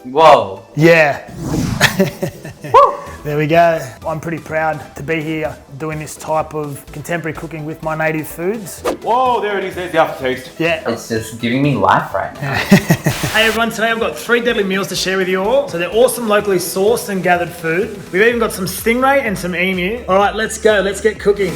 Whoa. Yeah. There we go. I'm pretty proud to be here doing this type of contemporary cooking with my native foods. Whoa, there it is, there's the aftertaste. Yeah. It's just giving me life right now. Hey everyone, today I've got 3 deadly meals to share with you all. So they're awesome locally sourced and gathered food. We've even got some stingray and some emu. All right, let's go, let's get cooking.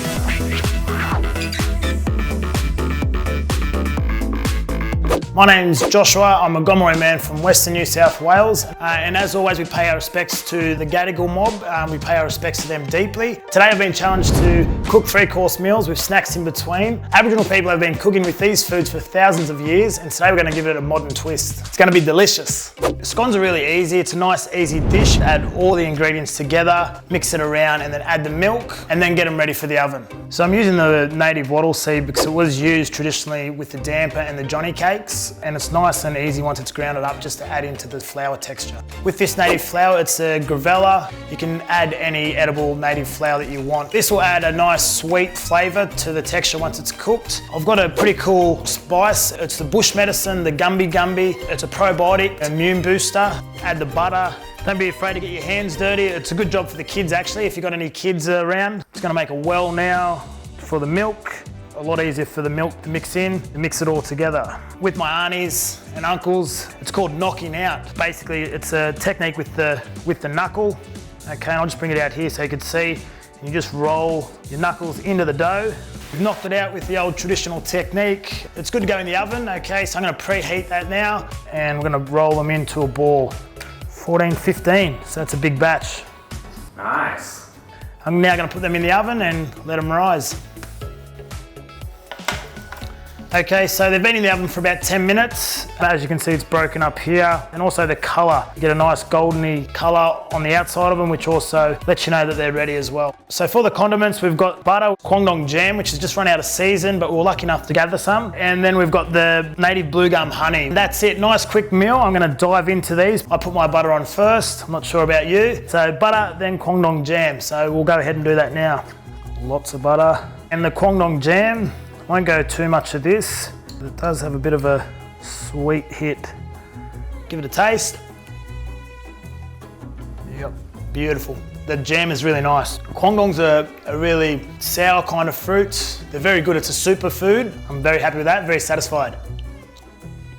My name's Joshua, I'm a Gomeroi man from Western New South Wales, and as always we pay our respects to the Gadigal mob, we pay our respects to them deeply. Today I've been challenged to cook 3-course meals with snacks in between. Aboriginal people have been cooking with these foods for thousands of years, and today we're going to give it a modern twist. It's going to be delicious. Scones are really easy, it's a nice easy dish. Add all the ingredients together, mix it around and then add the milk and then get them ready for the oven. So I'm using the native wattle seed because it was used traditionally with the damper and the Johnny cakes. And it's nice and easy once it's grounded up just to add into the flour texture. With this native flour, it's a gravella. You can add any edible native flour that you want. This will add a nice sweet flavour to the texture once it's cooked. I've got a pretty cool spice. It's the bush medicine, the gumby gumby. It's a probiotic, immune booster. Add the butter. Don't be afraid to get your hands dirty. It's a good job for the kids actually, if you've got any kids around. It's gonna make a well now for the milk. A lot easier for the milk to mix in and mix it all together. With my aunties and uncles, it's called knocking out. Basically, it's a technique with the knuckle. Okay, and I'll just bring it out here so you can see. And you just roll your knuckles into the dough. We've knocked it out with the old traditional technique. It's good to go in the oven, okay, so I'm gonna preheat that now and we're gonna roll them into a ball. 14, 15, so that's a big batch. Nice. I'm now gonna put them in the oven and let them rise. Okay, so they've been in the oven for about 10 minutes. As you can see, it's broken up here. And also the color, you get a nice goldeny color on the outside of them, which also lets you know that they're ready as well. So for the condiments, we've got butter, Kwangdong jam, which has just run out of season, but we were lucky enough to gather some. And then we've got the native blue gum honey. That's it, nice quick meal. I'm gonna dive into these. I put my butter on first. I'm not sure about you. So butter, then Kwangdong jam. So we'll go ahead and do that now. Lots of butter. And the Kwangdong jam, won't go too much of this. It does have a bit of a sweet hit. Give it a taste. Yep, beautiful. The jam is really nice. Kwangdongs are a really sour kind of fruit. They're very good, it's a superfood. I'm very happy with that, very satisfied.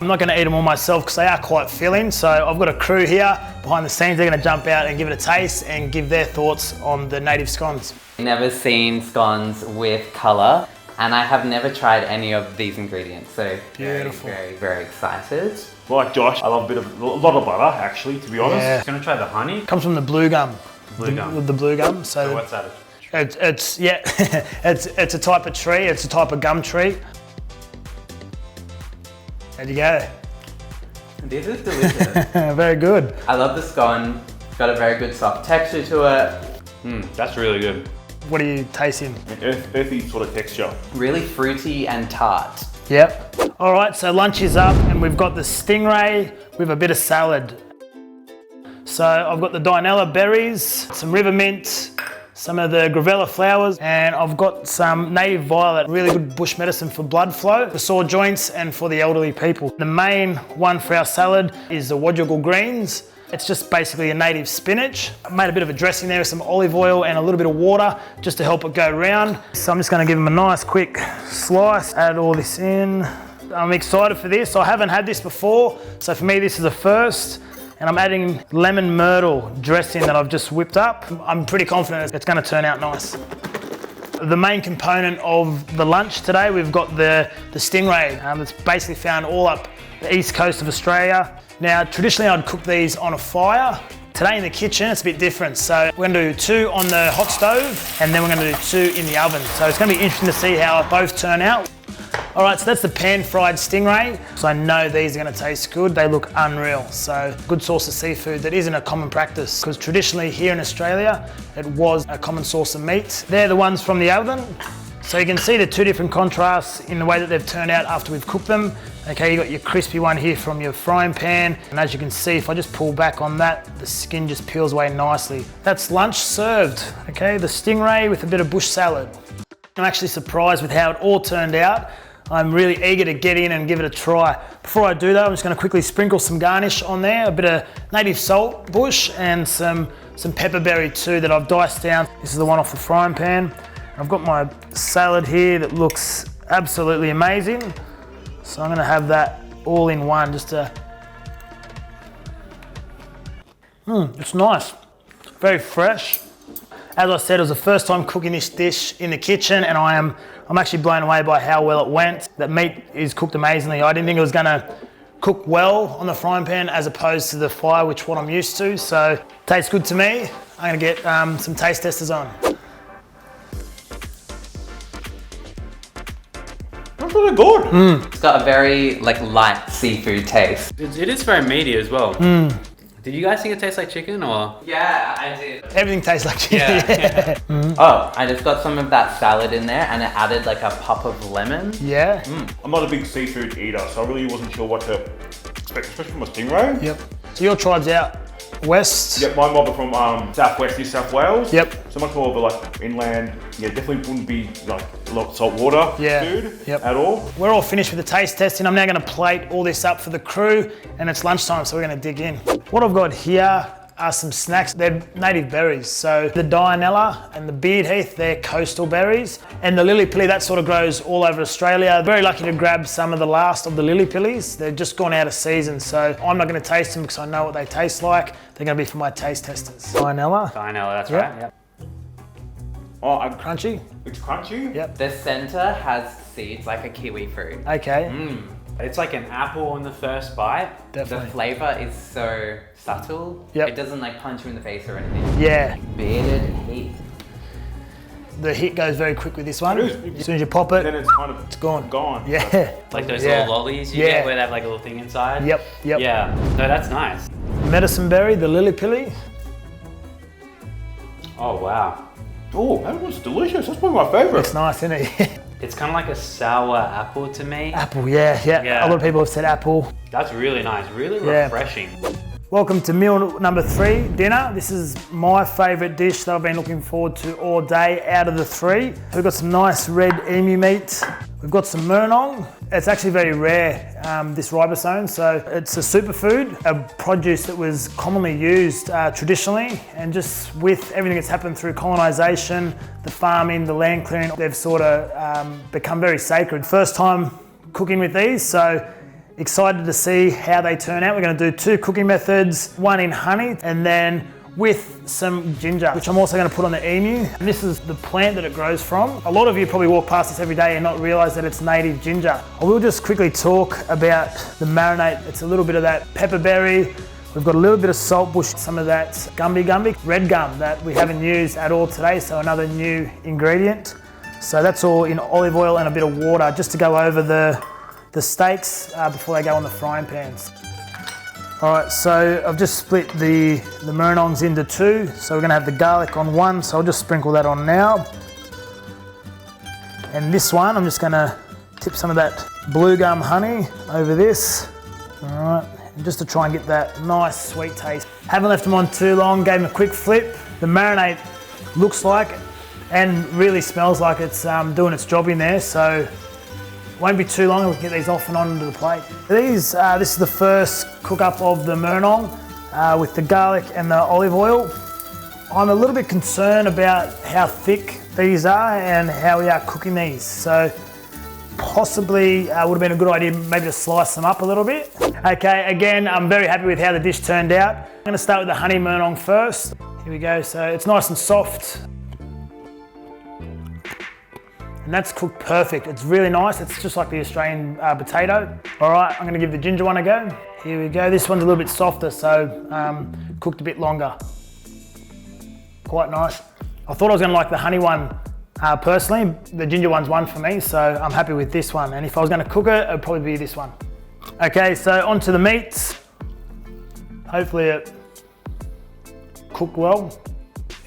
I'm not gonna eat them all myself because they are quite filling, so I've got a crew here behind the scenes. They're gonna jump out and give it a taste and give their thoughts on the native scones. Never seen scones with colour. And I have never tried any of these ingredients, so beautiful. Very excited. Like Josh, I love a lot of butter actually, to be honest. Yeah. I'm gonna try the honey. It comes from the blue gum. Blue gum. With the blue gum. So what's that? It's it's a type of tree. It's a type of gum tree. There you go. This is delicious. Very good. I love the scone. It's got a very good soft texture to it. That's really good. What are you tasting? An earthy sort of texture. Really fruity and tart. Yep. All right, so lunch is up and we've got the stingray with a bit of salad. So I've got the Dinella berries, some river mint, some of the gravella flowers, and I've got some native violet, really good bush medicine for blood flow, for sore joints and for the elderly people. The main one for our salad is the Waliyan greens. It's just basically a native spinach. I made a bit of a dressing there with some olive oil and a little bit of water just to help it go round. So I'm just gonna give them a nice quick slice, add all this in. I'm excited for this. I haven't had this before, so for me this is a first. And I'm adding lemon myrtle dressing that I've just whipped up. I'm pretty confident it's gonna turn out nice. The main component of the lunch today, we've got the stingray. It's basically found all up the east coast of Australia. Now, traditionally I'd cook these on a fire. Today in the kitchen, it's a bit different. So we're gonna do 2 on the hot stove and then we're gonna do 2 in the oven. So it's gonna be interesting to see how both turn out. All right, so that's the pan-fried stingray. So I know these are gonna taste good. They look unreal. So good source of seafood that isn't a common practice because traditionally here in Australia, it was a common source of meat. They're the ones from the oven. So you can see the 2 different contrasts in the way that they've turned out after we've cooked them. Okay, you got your crispy one here from your frying pan. And as you can see, if I just pull back on that, the skin just peels away nicely. That's lunch served. Okay, the stingray with a bit of bush salad. I'm actually surprised with how it all turned out. I'm really eager to get in and give it a try. Before I do that, I'm just going to quickly sprinkle some garnish on there, a bit of native salt bush and some pepperberry too that I've diced down. This is the one off the frying pan. I've got my salad here that looks absolutely amazing. So I'm going to have that all in one just to... it's nice, very fresh. As I said, it was the first time cooking this dish in the kitchen and I'm actually blown away by how well it went. That meat is cooked amazingly. I didn't think it was gonna cook well on the frying pan as opposed to the fire, which what I'm used to. So, tastes good to me. I'm gonna get some taste testers on. That's really good. It's got a very light seafood taste. It is very meaty as well. Did you guys think it tastes like chicken or? Yeah, I did. Everything tastes like chicken. Yeah. Oh, I just got some of that salad in there and it added like a pop of lemon. Yeah. I'm not a big seafood eater, so I really wasn't sure what to expect, especially from a stingray. Yep. So your tribe's out west? Yep, my mob are from southwest New South Wales. Yep. So much more of a inland. Yeah, definitely wouldn't be like a lot of salt water food at all. We're all finished with the taste testing. I'm now going to plate all this up for the crew and it's lunchtime, so we're going to dig in. What I've got here are some snacks. They're native berries. So the dianella and the beardheath, they're coastal berries. And the lily pilly, that sort of grows all over Australia. Very lucky to grab some of the last of the lily pillies. They've just gone out of season, so I'm not going to taste them because I know what they taste like. They're going to be for my taste testers. Dianella. Dianella, that's right. Yep. Oh, Crunchy. it's crunchy. Yep. The center has seeds like a kiwi fruit. Okay. It's like an apple on the first bite. Definitely. The flavor is so subtle. Yep. It doesn't punch you in the face or anything. Yeah. Bearded heat. The hit goes very quick with this one. It is. As soon as you pop it, Then it's kind of gone. Yeah. Like those Yeah. little lollies you Yeah. get where they have like a little thing inside. Yep. Yeah. No, that's nice. Medicine berry, the lily pilly. Oh wow. Oh, that was delicious. That's probably my favourite. It's nice, isn't it? It's kind of like a sour apple to me. Apple, yeah. Yeah. A lot of people have said apple. That's really nice. Really Yeah. refreshing. Welcome to meal number 3, dinner. This is my favourite dish that I've been looking forward to all day out of the 3. We've got some nice red emu meat. We've got some murnong. It's actually very rare, this ribosome, so it's a superfood, a produce that was commonly used traditionally, and just with everything that's happened through colonisation, the farming, the land clearing, they've sort of become very sacred. First time cooking with these, so excited to see how they turn out. We're going to do 2 cooking methods, one in honey and then with some ginger, which I'm also going to put on the emu. And this is the plant that it grows from. A lot of you probably walk past this every day and not realise that it's native ginger. I will just quickly talk about the marinade. It's a little bit of that pepperberry. We've got a little bit of salt bush, some of that gumby, red gum that we haven't used at all today, so another new ingredient. So that's all in olive oil and a bit of water just to go over the steaks before they go on the frying pans. All right, so I've just split the murnongs into 2. So we're gonna have the garlic on one, so I'll just sprinkle that on now. And this one, I'm just gonna tip some of that blue gum honey over this. All right, and just to try and get that nice sweet taste. Haven't left them on too long, gave them a quick flip. The marinade looks like and really smells like it's doing its job in there, so won't be too long and we can get these off and onto the plate. This is the first cook up of the murnong with the garlic and the olive oil. I'm a little bit concerned about how thick these are and how we are cooking these. So possibly would have been a good idea maybe to slice them up a little bit. Okay, again, I'm very happy with how the dish turned out. I'm gonna start with the honey murnong first. Here we go, so it's nice and soft. And that's cooked perfect. It's really nice. It's just like the Australian potato. All right, I'm gonna give the ginger one a go. Here we go. This one's a little bit softer, so cooked a bit longer. Quite nice. I thought I was gonna like the honey one personally. The ginger one's one for me, so I'm happy with this one. And if I was gonna cook it, it'd probably be this one. Okay, so onto the meats. Hopefully it cooked well.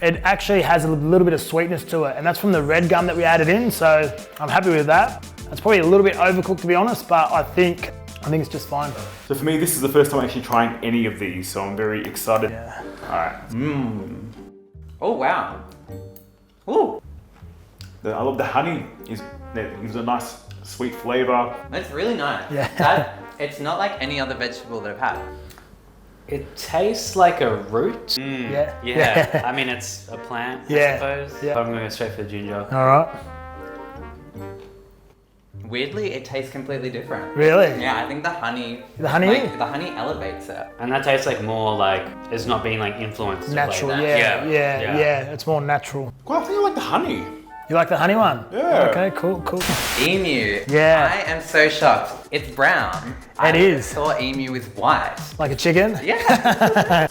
It actually has a little bit of sweetness to it, and that's from the red gum that we added in, so I'm happy with that. It's probably a little bit overcooked to be honest, but I think it's just fine. So for me, this is the first time actually trying any of these, so I'm very excited. Yeah. All right. Oh wow. Ooh. I love the honey. It gives a nice sweet flavour. It's really nice. Yeah. It's not like any other vegetable that I've had. It tastes like a root. Yeah. Yeah. I mean, it's a plant, Yeah. I suppose. Yeah. But I'm going to go straight for the ginger. All right. Weirdly, it tastes completely different. Really? Yeah, I think the honey. The honey? Like, the honey elevates it. And that tastes like more like it's not being like influenced. Natural, like yeah, that. yeah. It's more natural. Well, I think I like the honey. You like the honey one? Yeah. Okay, cool. Emu. Yeah. I am so shocked. It's brown. It is. I thought emu was white. Like a chicken? Yeah.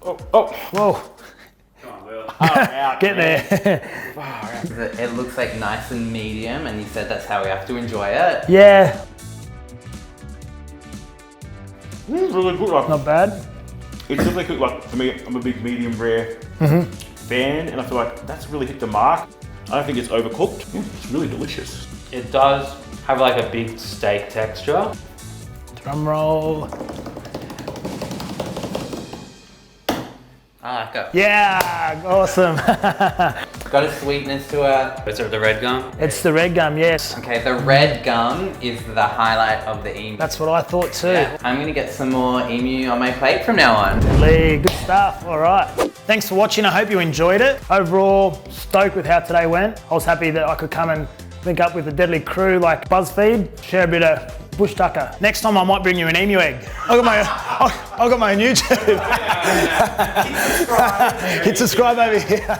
Oh. Whoa. Out, Get man. there. It looks like nice and medium, and you said that's how we have to enjoy it. Yeah, It's really good. Like, not bad. it's definitely good. Like for me, I'm a big medium rare fan, and I feel like that's really hit the mark. I don't think it's overcooked. It's really delicious. It does have like a big steak texture. Drum roll. I like it. Yeah, awesome. Got a sweetness to it. Is it the red gum? It's the red gum, yes. Okay, the red gum is the highlight of the emu. That's what I thought too. Yeah, I'm gonna get some more emu on my plate from now on. Lee, good stuff. All right. Thanks for watching. I hope you enjoyed it. Overall, stoked with how today went. I was happy that I could come and link up with a deadly crew like BuzzFeed, share a bit of bush tucker. Next time I might bring you an emu egg. I got my own YouTube. Hit subscribe over here.